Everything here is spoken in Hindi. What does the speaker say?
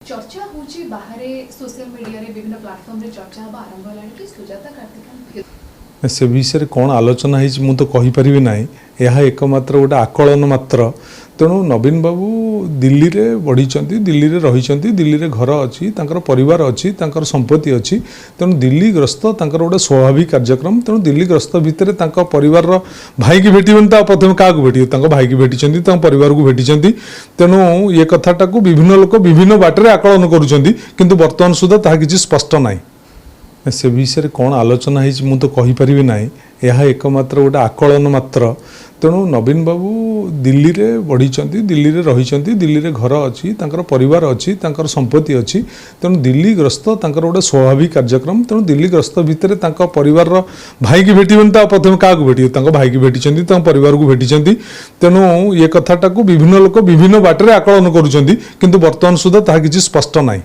चर्चा होची बाहरे सोशल मीडिया रे विभिन्न प्लेटफॉर्म रे चर्चा हबा आरंभ हलानी कि सुजाता कार्तिकन से विषय कौन आलोचना होती मुझे तो कहीपरि ना यह एकमात्र गोटे आकलन मात्र तेणु नवीन बाबू दिल्ली रे बढ़ी दिल्ली रे रही दिल्ली रे घर अच्छी परिवार अच्छी संपत्ति अच्छी तेणु दिल्ली ग्रस्त गोटे स्वाभाविक कार्यक्रम तेणु दिल्ली ग्रस्त भितर परिवार भाई की भेटन तो प्रथम क्या भेटे भाई की भेटी परिवार को भेटी तेणु ये कथाटा को विभिन्न लोक विभिन्न बाटे आकलन करुँच बर्तमान सुधा ता कि स्पष्ट ना से विषय कौन आलोचना होती मुझे तो कहीपरि ना यह एकमात्र गोटे आकलन मात्र तेणु नवीन बाबू दिल्ली रे बढ़ी दिल्ली रे रही दिल्ली रे घर अच्छी परिवार अच्छी संपत्ति अच्छी तेणु दिल्ली ग्रस्त गोटे स्वाभाविक कार्यक्रम तेणु दिल्ली ग्रस्त भितर परिवार भाई की भेटन तो प्रथम क्या भेटे भाई की भेटी परिवार को भेटी तेणु ये कथाटा को विभिन्न लोक विभिन्न बाटे आकलन करुँच बर्तमान सुधा ता कि स्पष्ट ना।